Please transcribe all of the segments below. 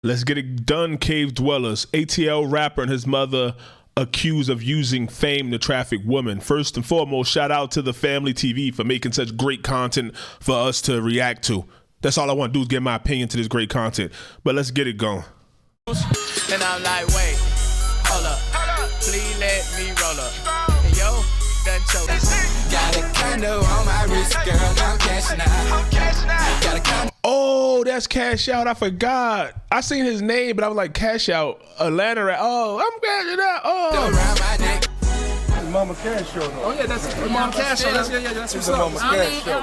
Let's get it done, cave dwellers. ATL rapper and his mother accused of using fame to traffic women. First and foremost, shout out to the Family TV for making such great content for us to react to. That's all I want to do is get my opinion to this great content. But let's get it going. And I'm like, wait, hold up, please let me roll up. And yo, done choke. Got a condo on my wrist, girl, I'm cashing out. Got a condo. Oh, that's Cash Out. I forgot. I seen his name, but I was like, Cash Out, Atlanta rap. Oh, I'm cashing out. Oh. Around my neck. Mama Cash Show. Oh yeah, that's Mama Cash Show. That's what's up. Mama Cash Show.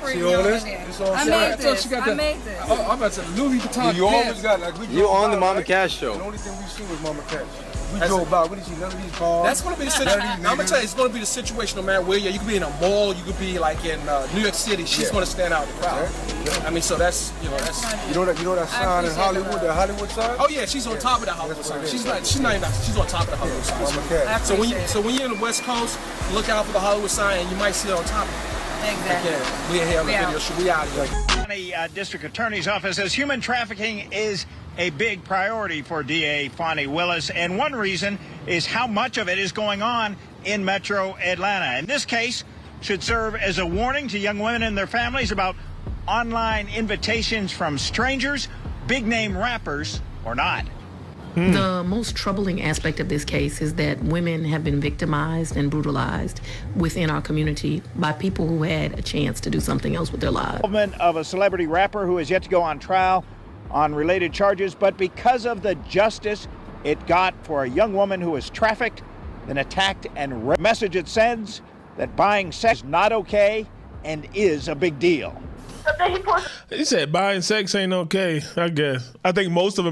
See all this? I made this. Oh, I'm about to say Louis Vuitton. You always got like you on the Mama Cash Show. The only thing we see was Mama Cash. We drove by. We didn't see none of these cars. That's gonna be the situation. I'm gonna tell you, it's gonna be the situation no matter where you could be in a mall, you could be like in New York City. She's gonna stand out in the crowd. I mean, so that's you know that sign in Hollywood, the Hollywood sign. Oh yeah, she's on top of the Hollywood sign. She's not even. She's on top of the Hollywood sign. Mama Cash. So when you're in the West Coast, look out for the Hollywood sign, and you might see it on top of it. Exactly. Yeah, we in here on the video show. We out here. The District Attorney's Office says human trafficking is a big priority for DA Fani Willis, and one reason is how much of it is going on in Metro Atlanta. In this case, should serve as a warning to young women and their families about online invitations from strangers, big-name rappers or not. The most troubling aspect of this case is that women have been victimized and brutalized within our community by people who had a chance to do something else with their lives. Involvement of a celebrity rapper who is yet to go on trial on related charges, but because of the justice it got for a young woman who was trafficked, then attacked and raped. Message it sends that buying sex is not okay and is a big deal. He said buying sex ain't okay, I guess. I think most of the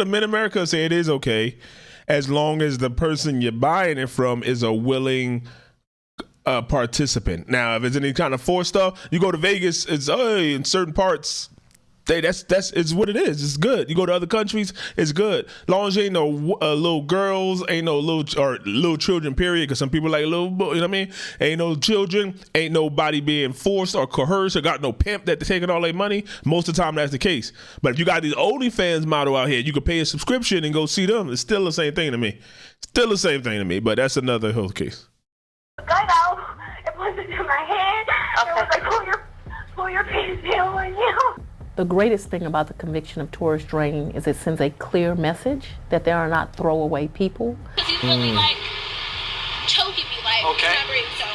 men in America say it is okay as long as the person you're buying it from is a willing participant. Now, if it's any kind of forced stuff, you go to Vegas, it's in certain parts. That's it's what it is. It's good. You go to other countries, it's good. As long as you ain't no little girls, ain't no little children. Period. Because some people like little, you know what I mean. Ain't no children. Ain't nobody being forced or coerced or got no pimp that they're taking all their money. Most of the time, that's the case. But if you got these OnlyFans model out here, you could pay a subscription and go see them. It's still the same thing to me. Still the same thing to me. But that's another whole case. It wasn't in my hand. Okay. It was like pull your pants down on you. The greatest thing about the conviction of Taurus Drain is it sends a clear message that there are not throwaway people. He's really like choking me, like remembering, so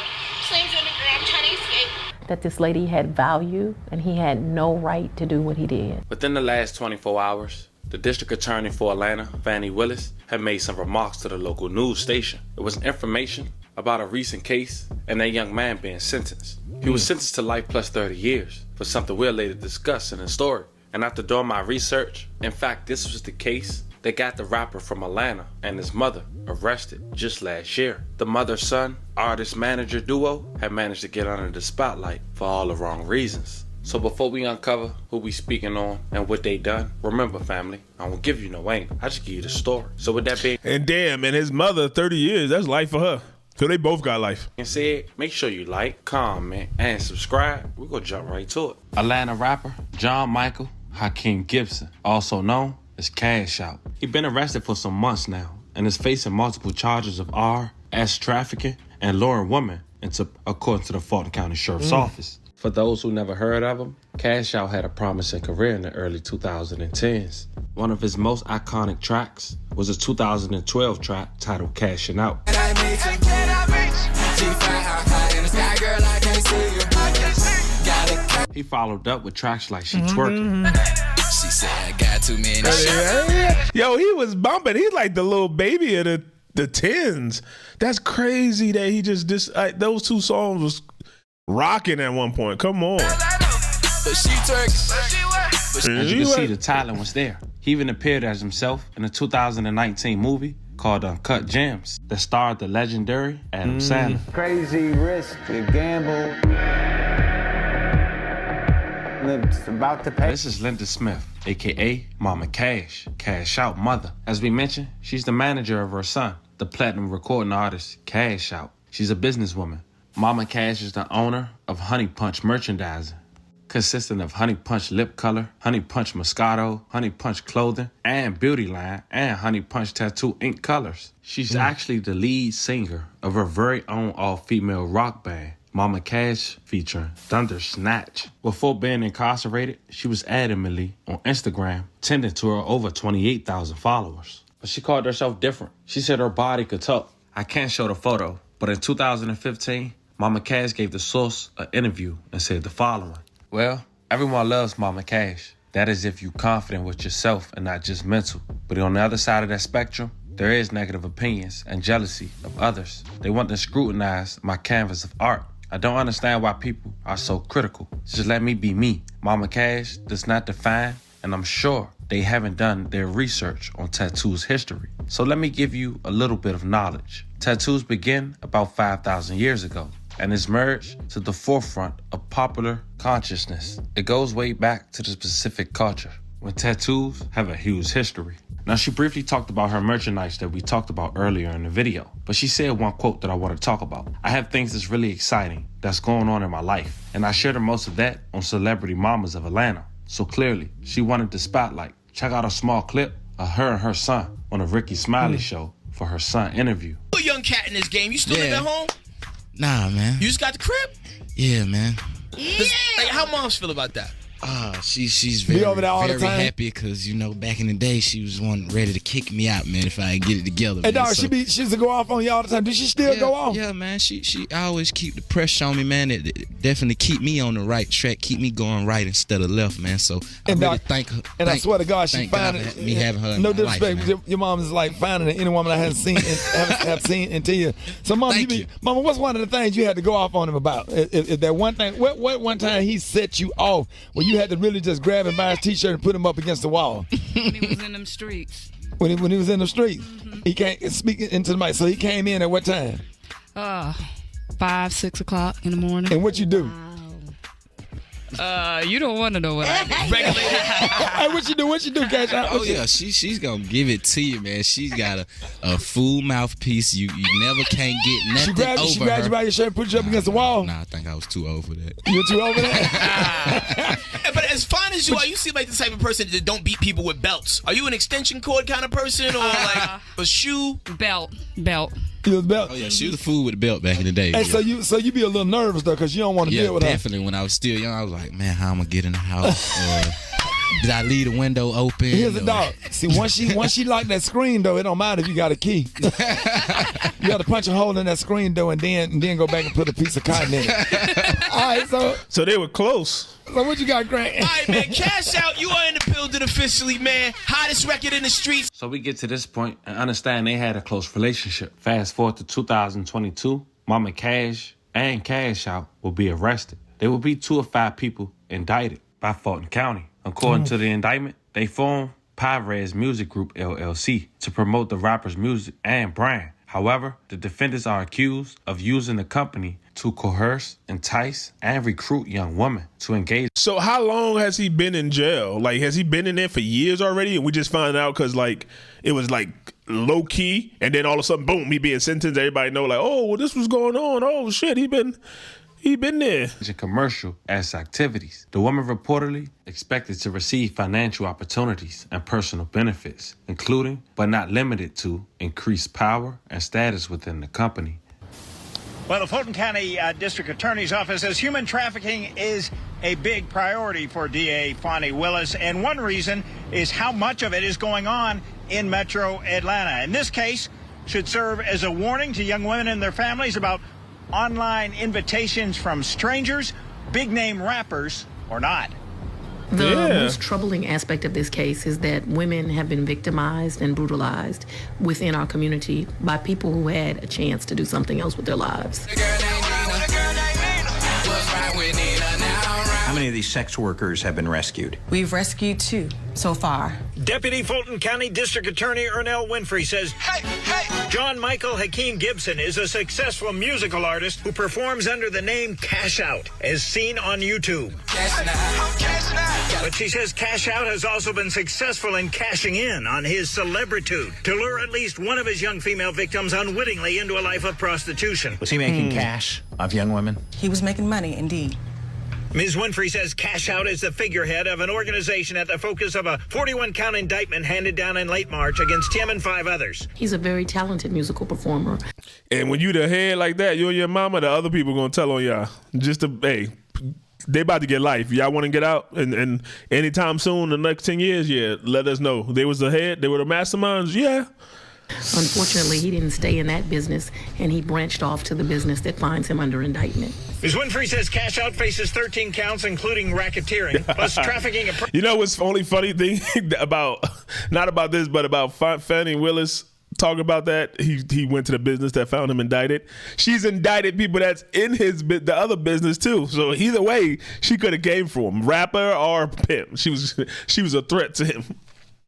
slams on the ground, trying to escape. That this lady had value and he had no right to do what he did. Within the last 24 hours, the district attorney for Atlanta, Fani Willis, had made some remarks to the local news station. It was information about a recent case and that young man being sentenced. He was sentenced to life plus 30 years for something we'll later discuss in the story. And after doing my research, in fact, this was the case that got the rapper from Atlanta and his mother arrested just last year. The mother-son, artist-manager duo had managed to get under the spotlight for all the wrong reasons. So before we uncover who we speaking on and what they done, remember family, I won't give you no angle. I just give you the story. So with that being... And damn, and his mother, 30 years, that's life for her. So they both got life. And said, make sure you like, comment, and subscribe. We're gonna jump right to it. Atlanta rapper John Michael Hakeem Gibson, also known as Cash Out. He's been arrested for some months now and is facing multiple charges of R.S. trafficking and luring women according to the Fulton County Sheriff's Office. For those who never heard of him, Cash Out had a promising career in the early 2010s. One of his most iconic tracks was a 2012 track titled Cashing Out. He followed up with tracks like She Twerking. She said I got too many Yo, he was bumping. He's like the little baby of the tens. That's crazy that he just those two songs was rocking at one point. Come on. But she twerking. As you can see, the talent was there. He even appeared as himself in a 2019 movie called Uncut Gems that starred the legendary Adam Sandler. Crazy risk to gamble. It's about to pay. This is Linda Smith, a.k.a. Mama Cash, Cash Out mother. As we mentioned, she's the manager of her son, the platinum recording artist Cash Out. She's a businesswoman. Mama Cash is the owner of Honey Punch Merchandising. consisting of Honey Punch lip color, Honey Punch Moscato, Honey Punch clothing, and beauty line, and Honey Punch tattoo ink colors. She's actually the lead singer of her very own all-female rock band, Mama Cash, featuring Thunder Snatch. Before being incarcerated, she was adamantly on Instagram, tending to her over 28,000 followers. But she called herself different. She said her body could talk. I can't show the photo, but in 2015, Mama Cash gave the Source an interview and said the following. Well, everyone loves Mama Cash. That is if you're confident with yourself and not just mental. But on the other side of that spectrum, there is negative opinions and jealousy of others. They want to scrutinize my canvas of art. I don't understand why people are so critical. Just let me be me. Mama Cash does not define, and I'm sure they haven't done their research on tattoos history. So let me give you a little bit of knowledge. Tattoos begin about 5,000 years ago and is merged to the forefront of popular consciousness. It goes way back to the specific culture, when tattoos have a huge history. Now, she briefly talked about her merchandise that we talked about earlier in the video, but she said one quote that I want to talk about. I have things that's really exciting that's going on in my life, and I shared most of that on Celebrity Mamas of Atlanta. So clearly, she wanted the spotlight. Check out a small clip of her and her son on a Ricky Smiley show for her son interview. You a young cat in this game. You still live at home? Nah, man. You just got the crib? Yeah, man. Like, how moms feel about that? She's very, over there all the very time? happy because, you know, back in the day, she was one ready to kick me out, man, if I didn't get it together. Hey, man. dog, she used to go off on you all the time. Does she still go off? Yeah, man. She always keep the pressure on me, man. It definitely keep me on the right track, keep me going right instead of left, man. So I really thank her. And I swear to God, she finding me having her in no my life, disrespect. man. Your mom is like finding any woman I haven't seen have seen into you. So, Mama, Mama, what's one of the things you had to go off on him about? If that one thing, what one time he set you off where you had to really just grab him by his t-shirt and put him up against the wall? When he was in them streets. When he was in the streets, he can't speak into the mic. So he came in at what time? 5, 6 o'clock in the morning. And what you do? You don't want to know what I do. Hey, what you do, Cash? Oh yeah, she's gonna give it to you, man. She's got a full mouthpiece. You never can't get nothing She grabbed you by your shirt and put you up against the wall? Nah, I think I was too old for that. You were too old for that? But as fine as you are, you seem like the type of person that don't beat people with belts. Are you an extension cord kind of person, or like a shoe? Belt. You was belt. Oh yeah, she was a fool with the belt back in the day. Hey, yeah. so you be a little nervous though, cause you don't want to deal with her. Definitely. When I was still young, I was like, man, how I'm gonna get in the house? Did I leave the window open? Here's the dog. See, once she locked that screen though, it don't matter if you got a key. You got to punch a hole in that screen though, and then go back and put a piece of cotton in it. All right, so they were close. So what you got, Grant? All right, man. Cash Out. You are in the building officially, man. Hottest record in the streets. So we get to this point and understand they had a close relationship. Fast forward to 2022, Mama Cash and Cash Out will be arrested. There will be 2 or 5 people indicted by Fulton County. According to the indictment, they formed Pavres Music Group, LLC, to promote the rapper's music and brand. However, the defendants are accused of using the company to coerce, entice, and recruit young women to engage. So how long has he been in jail? Like, has he been in there for years already? And we just found out because, like, it was, like, low-key, and then all of a sudden, boom, he being sentenced. Everybody know, like, oh, well, this was going on. Oh, shit, he been there. In commercial as activities. The woman reportedly expected to receive financial opportunities and personal benefits, including, but not limited to, increased power and status within the company. Well, the Fulton County District Attorney's Office says human trafficking is a big priority for DA Fonnie Willis, and one reason is how much of it is going on in Metro Atlanta. In this case, should serve as a warning to young women and their families about online invitations from strangers, big-name rappers or not. The most troubling aspect of this case is that women have been victimized and brutalized within our community by people who had a chance to do something else with their lives. How many of these sex workers have been rescued? We've rescued 2 so far. Deputy Fulton County District Attorney Ernell Winfrey says, John Michael Hakeem Gibson is a successful musical artist who performs under the name Cash Out, as seen on YouTube. But she says Cash Out has also been successful in cashing in on his celebritude to lure at least one of his young female victims unwittingly into a life of prostitution. Was he making cash off young women? He was making money, indeed. Ms. Winfrey says Cash Out is the figurehead of an organization at the focus of a 41-count indictment handed down in late March against him and 5 others. He's a very talented musical performer. And when you the head like that, you and your mama, the other people gonna tell on y'all. Just to, hey, they about to get life. Y'all want to get out, and anytime soon, the next 10 years, yeah, let us know. They was the head, they were the masterminds, yeah. Unfortunately, he didn't stay in that business, and he branched off to the business that finds him under indictment. Ms. Winfrey says Cash Out faces 13 counts, including racketeering, plus trafficking. You know what's the only funny thing about, not about this, but about Fannie Willis talking about that? He went to the business that found him indicted. She's indicted people that's in the other business too. So either way, she could have came for him, rapper or pimp. She was a threat to him.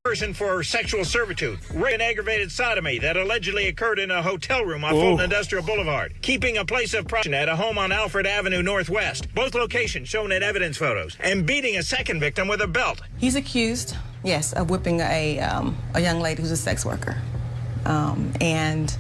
Person for sexual servitude, rape and aggravated sodomy that allegedly occurred in a hotel room on Fulton Industrial Boulevard, keeping a place of prostitution at a home on Alfred Avenue Northwest, both locations shown in evidence photos, and beating a second victim with a belt. He's accused, yes, of whipping a young lady who's a sex worker. And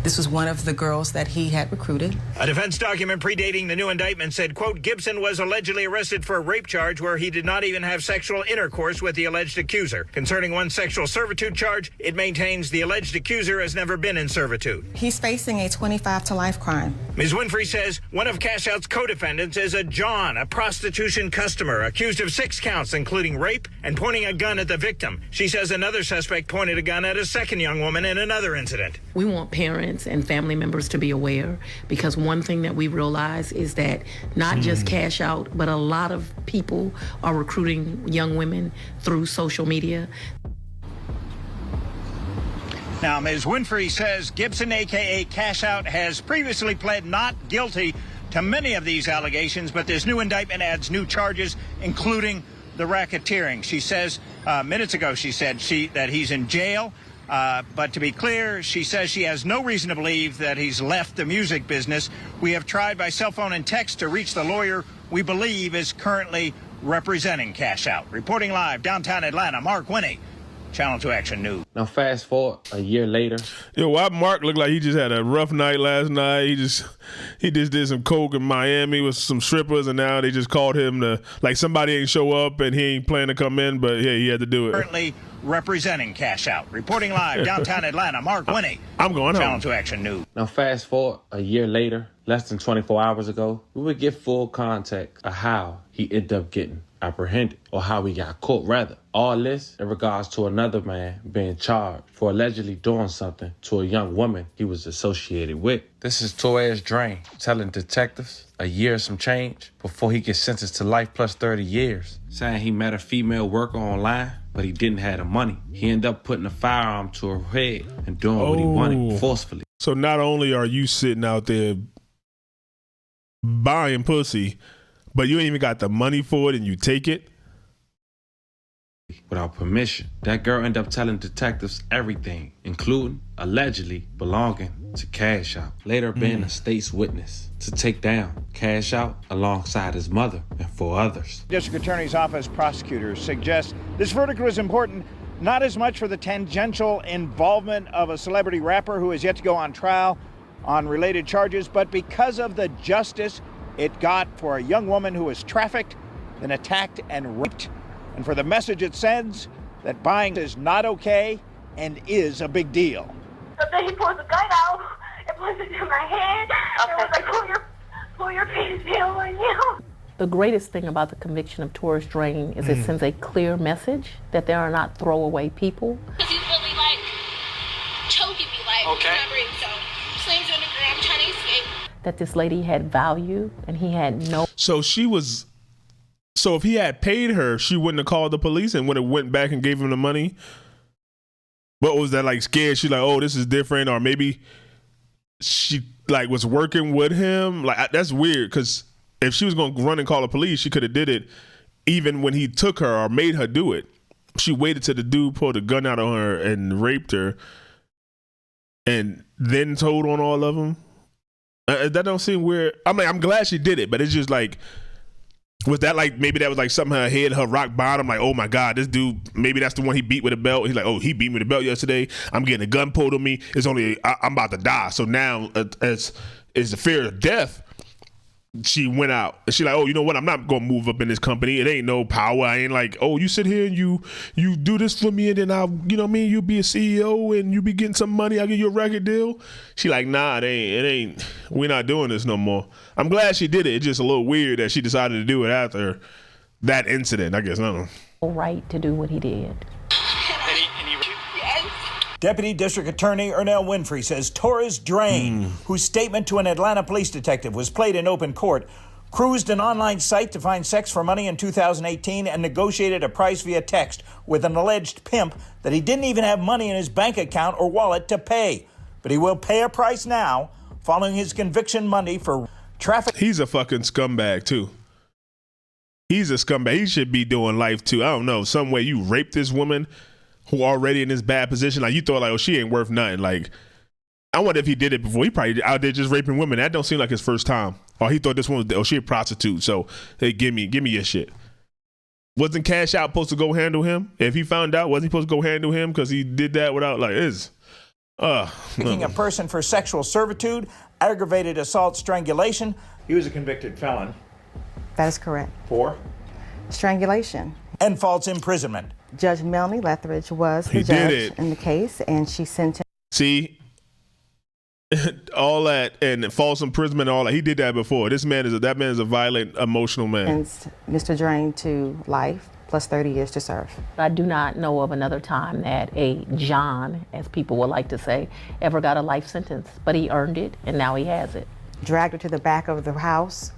this was one of the girls that he had recruited. A defense document predating the new indictment said, quote, Gibson was allegedly arrested for a rape charge where he did not even have sexual intercourse with the alleged accuser. Concerning one sexual servitude charge, it maintains the alleged accuser has never been in servitude. He's facing a 25 to life crime. Ms. Winfrey says one of Cash Out's co-defendants is a John, a prostitution customer, accused of 6 counts, including rape and pointing a gun at the victim. She says another suspect pointed a gun at a second young woman in another incident. We want parents and family members to be aware, because one thing that we realize is that not just Cash Out, but a lot of people are recruiting young women through social media. Now, Ms. Winfrey says Gibson, a.k.a. Cash Out, has previously pled not guilty to many of these allegations, but this new indictment adds new charges, including the racketeering. She says, minutes ago, she said that he's in jail. But to be clear, she says she has no reason to believe that he's left the music business. We have tried by cell phone and text to reach the lawyer we believe is currently representing Cash Out. Reporting live downtown Atlanta, Mark Winnie, Channel 2 Action News. Now fast forward a year later. Yo, why Mark looked like he just had a rough night last night. He just did some coke in Miami with some strippers, and now they just called him to, like, somebody ain't show up and he ain't planning to come in, but yeah, he had to do it. Currently representing Cash Out. Reporting live downtown Atlanta, Mark Winnie. I'm going Channel home. 2 Action News. Now fast forward a year later, less than 24 hours ago, we would get full context of how he ended up getting apprehended, or how he got caught rather. All this in regards to another man being charged for allegedly doing something to a young woman he was associated with. This is Torres Drain telling detectives a year or some change before he gets sentenced to life plus 30 years, saying he met a female worker online, but he didn't have the money. He ended up putting a firearm to her head and doing what he wanted forcefully. So not only are you sitting out there buying pussy, but you ain't even got the money for it and you take it? Without permission. That girl ended up telling detectives everything, including allegedly belonging to Cash Out, later being a state's witness to take down Cash Out alongside his mother and 4 others. District Attorney's Office prosecutors suggest this verdict was important not as much for the tangential involvement of a celebrity rapper who is yet to go on trial on related charges, but because of the justice it got for a young woman who was trafficked, then attacked and raped, and for the message it sends that buying is not okay and is a big deal. So then he pulls the gun out and puts it to my hand. And was like, pull your penis down on you. The greatest thing about the conviction of Torres Drain is it sends a clear message that there are not throwaway people. He's really like choking me, like, remembering, so slams on the ground, trying to escape. That this lady had value and he had no. So if he had paid her, she wouldn't have called the police and would have went back and gave him the money. What was that, like, scared? She like, oh, this is different, or maybe she like was working with him. Like, that's weird, because if she was going to run and call the police, she could have did it even when he took her or made her do it. She waited till the dude pulled a gun out on her and raped her, and then told on all of them. That don't seem weird. I mean, I'm glad she did it, but it's just like, was that like, maybe that was like something her head, her rock bottom, like, oh my God, this dude, maybe that's the one he beat with a belt. He's like, oh, he beat me with a belt yesterday. I'm getting a gun pulled on me. It's only, I'm about to die. So now it's the fear of death. she went out. And she like, oh, you know what? I'm not gonna move up in this company. It ain't no power. I ain't like, oh, you sit here and you do this for me, and then I'll, you know what I mean? You be a CEO and you be getting some money. I'll give you a record deal. She like, nah, it ain't. We're not doing this no more. I'm glad she did it. It's just a little weird that she decided to do it after that incident. I guess I don't know. Right to do what he did. Deputy District Attorney Ernell Winfrey says Torres Drain, whose statement to an Atlanta police detective was played in open court, cruised an online site to find sex for money in 2018 and negotiated a price via text with an alleged pimp that he didn't even have money in his bank account or wallet to pay. But he will pay a price now following his conviction Monday for trafficking. He's a fucking scumbag, too. He's a scumbag. He should be doing life, too. I don't know. Some way you raped this woman who already in this bad position. Like, you thought, like, oh, she ain't worth nothing. Like, I wonder if he did it before. He probably out there just raping women. That don't seem like his first time. Or he thought this one was, oh, she a prostitute. So, hey, give me your shit. Wasn't Cash Out supposed to go handle him? If he found out, wasn't he supposed to go handle him? Because he did that without, like, Taking a person for sexual servitude, aggravated assault, strangulation. He was a convicted felon. That is correct. For? Strangulation. And false imprisonment. Judge Melanie Lethbridge was the judge in the case, and she sentenced. See, all that and false imprisonment, all that. He did that before. That man is a violent, emotional man. Mr. Drain to life plus 30 years to serve. I do not know of another time that a John, as people would like to say, ever got a life sentence, but he earned it, and now he has it. Dragged her to the back of the house,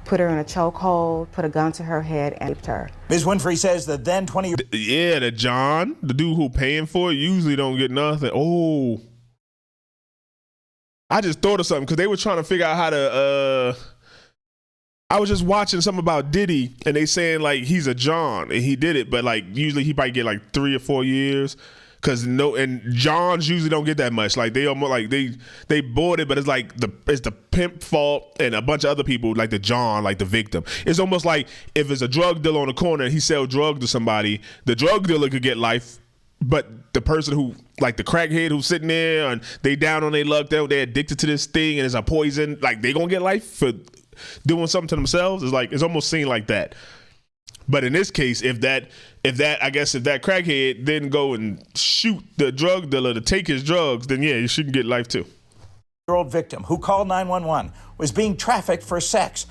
put her in a chokehold, put a gun to her head, and raped her. Ms. Winfrey says the then 20... Yeah, the John, the dude who paying for it, usually don't get nothing. Oh. I just thought of something, because they were trying to figure out how to... I was just watching something about Diddy, and they saying, like, he's a John, and he did it, but, like, usually he probably get, like, 3 or 4 years. And Johns usually don't get that much. Like, they almost like they bought it, but it's like it's the pimp fault and a bunch of other people, like the John, like the victim. It's almost like if it's a drug dealer on the corner and he sell drugs to somebody, the drug dealer could get life, but the person who, like the crackhead who's sitting there and they down on their luck, they're addicted to this thing and it's a poison, like they gonna get life for doing something to themselves. It's like, it's almost seen like that. But in this case, if that crackhead didn't go and shoot the drug dealer to take his drugs, then yeah, you shouldn't get life too. Year-old victim who called 911 was being trafficked for sex.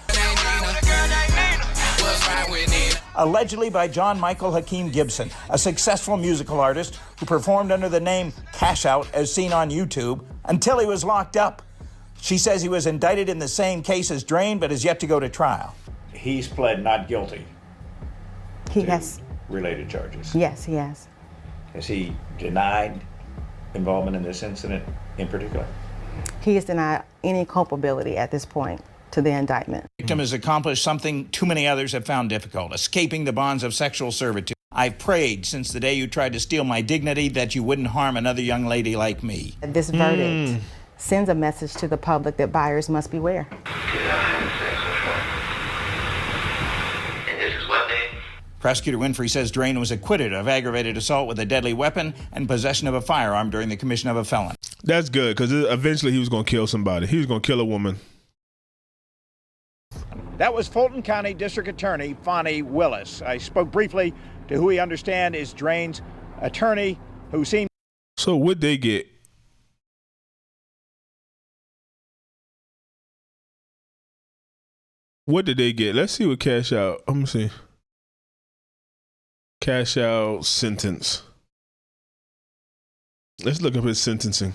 Allegedly by John Michael Hakeem Gibson, a successful musical artist who performed under the name Cash Out as seen on YouTube until he was locked up. She says he was indicted in the same case as Drain, but is yet to go to trial. He's pled not guilty. He has related charges. Yes, he has. Has he denied involvement in this incident in particular? He has denied any culpability at this point to the indictment. The victim has accomplished something too many others have found difficult, escaping the bonds of sexual servitude. I've prayed since the day you tried to steal my dignity that you wouldn't harm another young lady like me. This verdict sends a message to the public that buyers must beware. Prosecutor Winfrey says Drain was acquitted of aggravated assault with a deadly weapon and possession of a firearm during the commission of a felony. That's good, because eventually he was going to kill somebody. He was going to kill a woman. That was Fulton County District Attorney Fonnie Willis. I spoke briefly to who we understand is Drain's attorney, who seemed... So what'd they get? What did they get? Let's see what Cash Out. Let me see. Cash Out sentence. Let's look up his sentencing.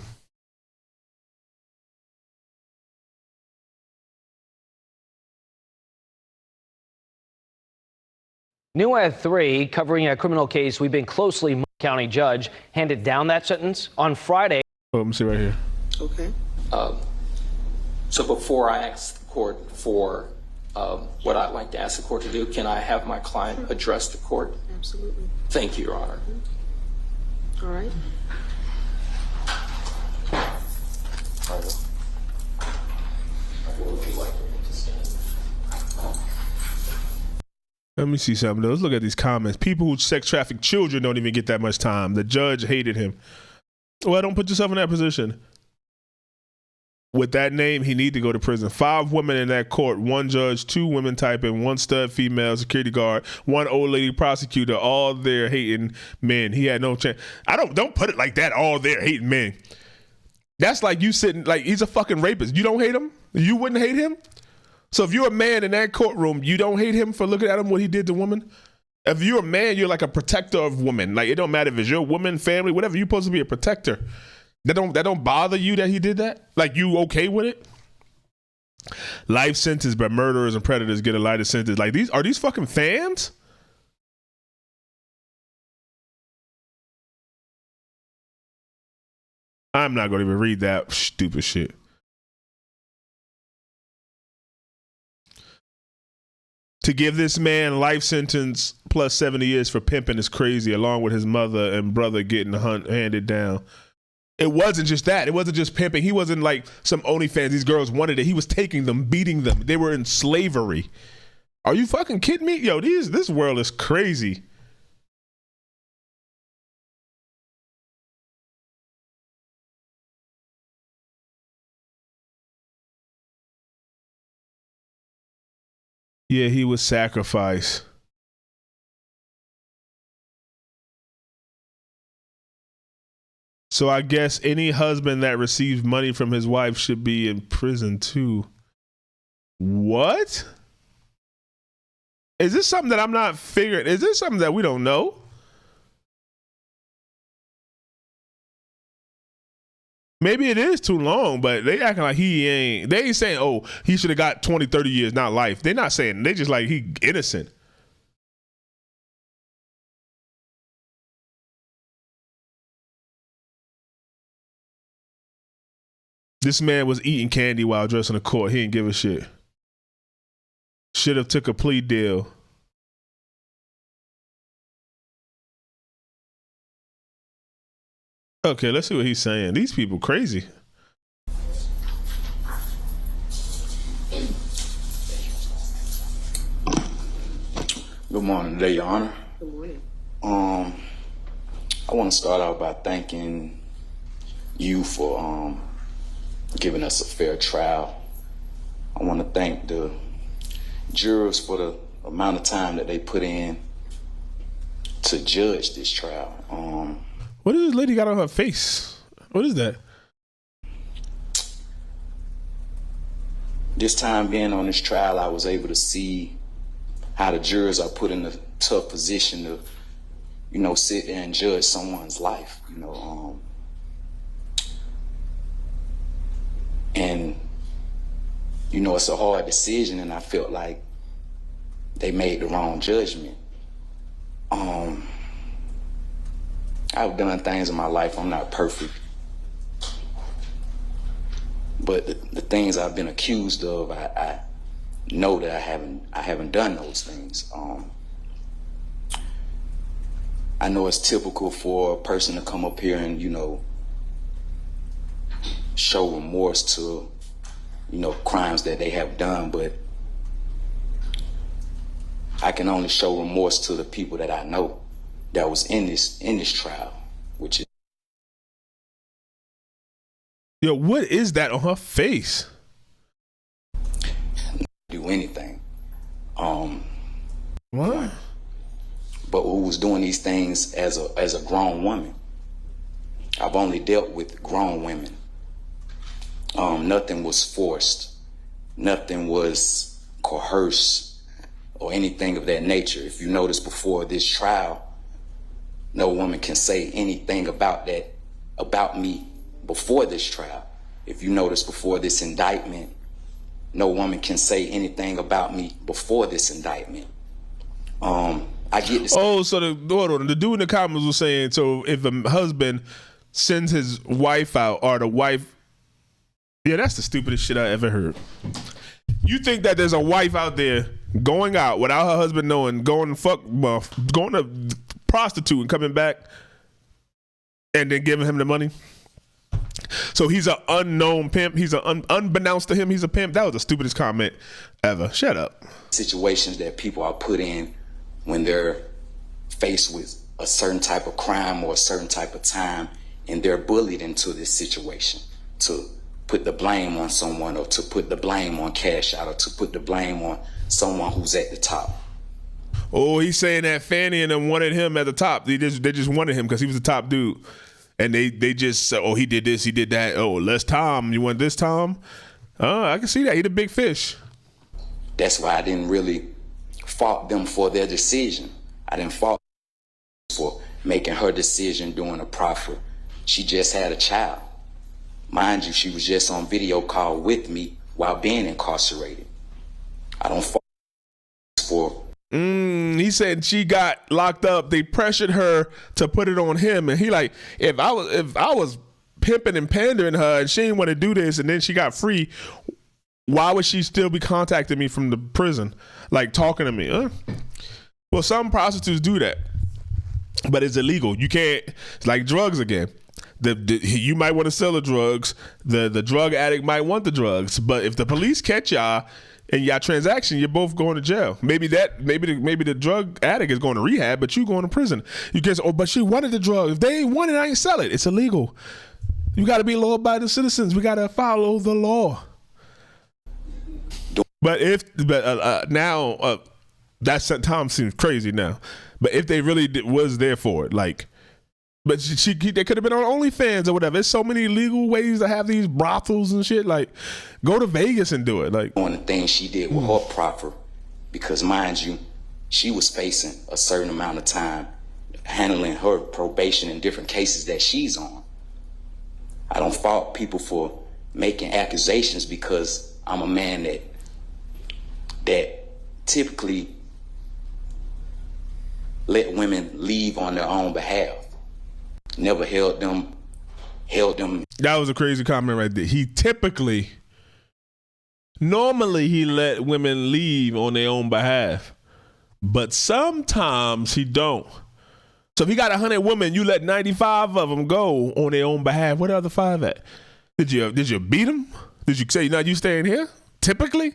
New at 3, covering a criminal case we've been closely. County judge handed down that sentence on Friday. Oh, let me see right here. Okay. So before I ask the court for what I'd like to ask the court to do, can I have my client address the court? Absolutely. Thank you, Your Honor. All right. Let me see something. Let's look at these comments. People who sex traffic children don't even get that much time. The judge hated him. Well, don't put yourself in that position. with that name, he need to go to prison. 5 women in that court, 1 judge, 2 women typing, 1 stud female security guard, 1 old lady prosecutor, all there hating men. He had no chance. Don't put it like that, all there hating men. That's like you sitting, like he's a fucking rapist. You don't hate him? You wouldn't hate him? So if you're a man in that courtroom, you don't hate him for looking at him, what he did to women? If you're a man, you're like a protector of women. Like, it don't matter if it's your woman, family, whatever, you're supposed to be a protector. That don't bother you that he did that? Like, you okay with it? Life sentence, but murderers and predators get a lighter sentence. Like, are these fucking fans? I'm not going to even read that stupid shit. To give this man life sentence plus 70 years for pimping is crazy, along with his mother and brother getting handed down. It wasn't just that. It wasn't just pimping. He wasn't like some OnlyFans. These girls wanted it. He was taking them, beating them. They were in slavery. Are you fucking kidding me? Yo, this world is crazy. Yeah, he was sacrificed. So I guess any husband that receives money from his wife should be in prison too. What? Is this something that I'm not figuring? Is this something that we don't know? Maybe it is too long, but they acting like he ain't. They ain't saying, oh, he should have got 20, 30 years, not life. They're not saying. They just like he innocent. This man was eating candy while dressing the court. He didn't give a shit. Should have took a plea deal. Okay, let's see what he's saying. These people crazy. Good morning, today, Your Honor. Good morning. I want to start out by thanking you for giving us a fair trial. I want to thank the jurors for the amount of time that they put in to judge this trial. What is this lady got on her face? What is that? This time being on this trial, I was able to see how the jurors are put in a tough position to, sit there and judge someone's life, And, it's a hard decision, and I felt like they made the wrong judgment. I've done things in my life. I'm not perfect. But the things I've been accused of, I know that I haven't done those things. I know it's typical for a person to come up here and, show remorse to, crimes that they have done, but I can only show remorse to the people that I know that was in this trial, which is. Yo, what is that on her face? Do anything. What? But who was doing these things as a grown woman? I've only dealt with grown women. Nothing was forced. Nothing was coerced or anything of that nature. If you notice before this trial, no woman can say anything about me before this trial. If you notice before this indictment, no woman can say anything about me before this indictment. I get this. Oh, so the dude in the comments was saying, so if a husband sends his wife out, or the wife, yeah, that's the stupidest shit I ever heard. You think that there's a wife out there going out without her husband knowing, going to prostitute and coming back and then giving him the money? So he's an unknown pimp. He's unbeknownst to him, he's a pimp. That was the stupidest comment ever. Shut up. Situations that people are put in when they're faced with a certain type of crime or a certain type of time, and they're bullied into this situation to put the blame on someone, or to put the blame on Cash Out, or to put the blame on someone who's at the top. Oh, he's saying that Fannie and them wanted him at the top. They just wanted him because he was the top dude. And they just said, oh, he did this, he did that. Oh, less Tom. You want this Tom? I can see that. He the big fish. That's why I didn't really fault them for their decision. I didn't fault them for making her decision during a proffer. She just had a child. Mind you, she was just on video call with me while being incarcerated. I don't fault for. He said she got locked up. They pressured her to put it on him, and he like, if I was pimping and pandering her, and she didn't want to do this, and then she got free, why would she still be contacting me from the prison, like talking to me? Well, some prostitutes do that, but it's illegal. You can't. It's like drugs again. You might want to sell the drugs. The drug addict might want the drugs, but if the police catch y'all in your transaction, you're both going to jail. Maybe the drug addict is going to rehab, but you going to prison. You can't say, oh, but she wanted the drug. If they ain't want it, I ain't sell it. It's illegal. You got to be law-abiding citizens. We got to follow the law. But now that Tom seems crazy now. But if they really was there for it, like, but they could have been on OnlyFans or whatever. There's so many legal ways to have these brothels and shit. Like, go to Vegas and do it. Like, on the things she did with her proffer, because mind you, she was facing a certain amount of time handling her probation in different cases that she's on. I don't fault people for making accusations, because I'm a man that typically let women leave on their own behalf. Never held them. That was a crazy comment right there. Normally he let women leave on their own behalf, but sometimes he don't. So if he got 100 women, you let 95 of them go on their own behalf. Where the other 5 at? Did you beat them? Did you say, no, you staying here? Typically?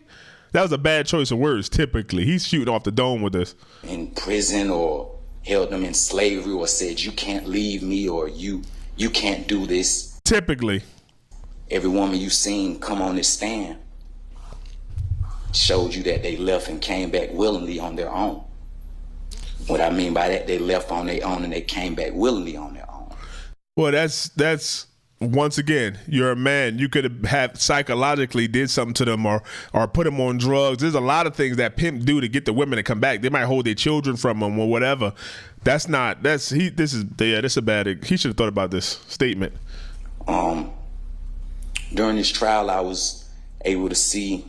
That was a bad choice of words. Typically. He's shooting off the dome with this. In prison, or held them in slavery, or said, you can't leave me, or you can't do this. Typically. Every woman you seen come on this stand showed you that they left and came back willingly on their own. What I mean by that, they left on their own and they came back willingly on their own. Well, that's once again, you're a man. You could have psychologically did something to them, or put them on drugs. There's a lot of things that pimp do to get the women to come back. They might hold their children from them or whatever. This is a bad. He should have thought about this statement. During this trial, I was able to see.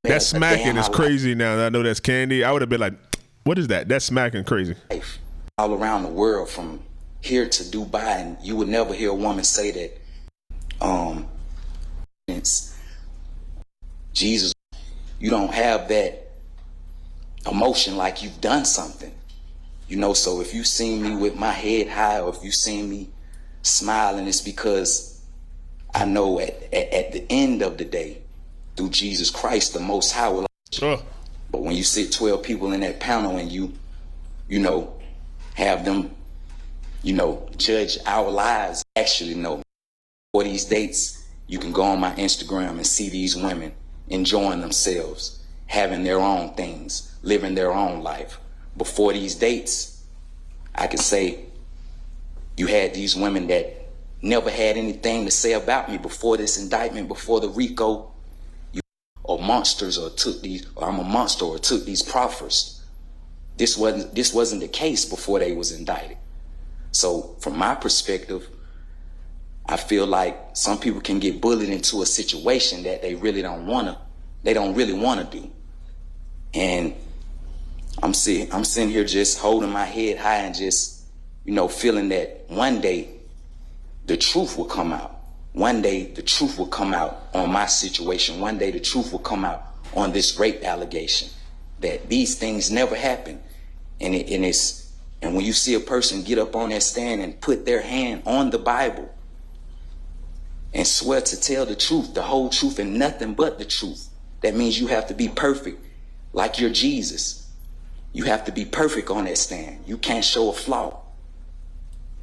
That smacking is crazy now. I know that's candy. I would have been like, what is that? That's smacking crazy. All around the world, from here to Dubai, and you would never hear a woman say that it's Jesus. You don't have that emotion like you've done something, so if you see me with my head high, or if you see me smiling, it's because I know at the end of the day, through Jesus Christ, the Most High will. But when you sit 12 people in that panel and you have them judge our lives, actually know. For these dates, you can go on my Instagram and see these women enjoying themselves, having their own things, living their own life. Before these dates, I can say you had these women that never had anything to say about me before this indictment, before the RICO, or monsters, or I'm a monster, or took these proffers. This wasn't the case before they was indicted. So from my perspective, I feel like some people can get bullied into a situation that they really don't really want to do. And I'm sitting here just holding my head high and just, feeling that one day the truth will come out. One day the truth will come out on my situation. One day the truth will come out on this rape allegation, that these things never happened. And when you see a person get up on that stand and put their hand on the Bible and swear to tell the truth, the whole truth, and nothing but the truth, that means you have to be perfect like you're Jesus. You have to be perfect on that stand. You can't show a flaw.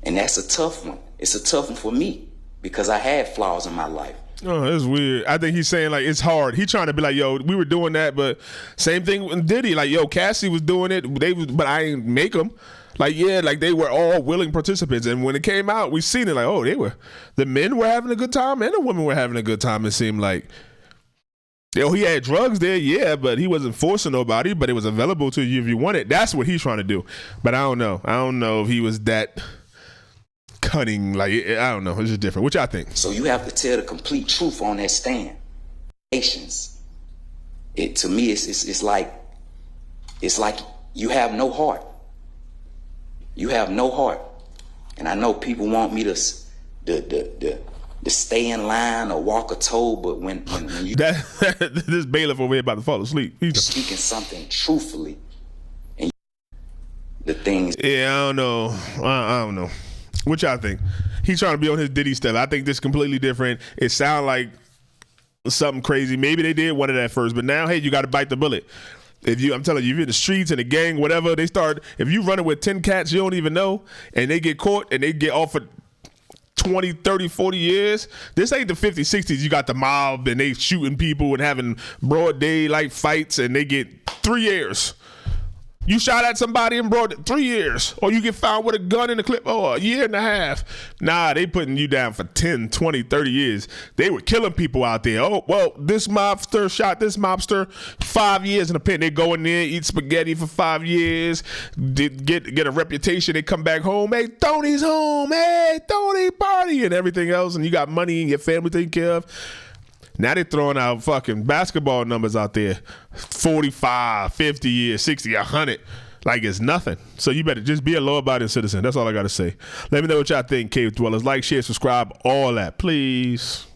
And that's a tough one. It's a tough one for me, because I had flaws in my life. Oh, that's weird. I think he's saying like it's hard. He trying to be like, yo, we were doing that, but same thing with Diddy. Like, yo, Cassie was doing it. But I ain't make them. Like, yeah, like they were all willing participants. And when it came out, we seen it like, oh, the men were having a good time and the women were having a good time. It seemed like. Yo, he had drugs there, yeah, but he wasn't forcing nobody, but it was available to you if you wanted. That's what he's trying to do. But I don't know. I don't know if he was that cunning. Like, I don't know. It's just different. What y'all think? So you have to tell the complete truth on that stand. Patience. To me, it's like you have no heart. You have no heart. And I know people want me to stay in line or walk a toe, but when you this bailiff over here about to fall asleep. He's speaking something truthfully, and the things. Yeah, I don't know. I don't know. What y'all think? He's trying to be on his Diddy stuff. I think this is completely different. It sounds like something crazy. Maybe they did want it at first, but now, hey, you got to bite the bullet. I'm telling you, if you're in the streets and the gang, whatever, if you running with 10 cats you don't even know, and they get caught and they get offered 20, 30, 40 years. This ain't the 50s, 60s. You got the mob and they shooting people and having broad daylight fights and they get 3 years. You shot at somebody and brought 3 years. Or you get found with a gun in the clip, a year and a half. Nah, they putting you down for 10, 20, 30 years. They were killing people out there. Oh, well, this mobster shot this mobster 5 years in the pen. They go in there, eat spaghetti for 5 years, get a reputation. They come back home. Hey, Tony's home. Hey, Tony party and everything else. And you got money and your family taken care of. Now they're throwing out fucking basketball numbers out there. 45, 50 years, 60, 100. Like it's nothing. So you better just be a law-abiding citizen. That's all I got to say. Let me know what y'all think, Cave Dwellers. Like, share, subscribe, all that, please.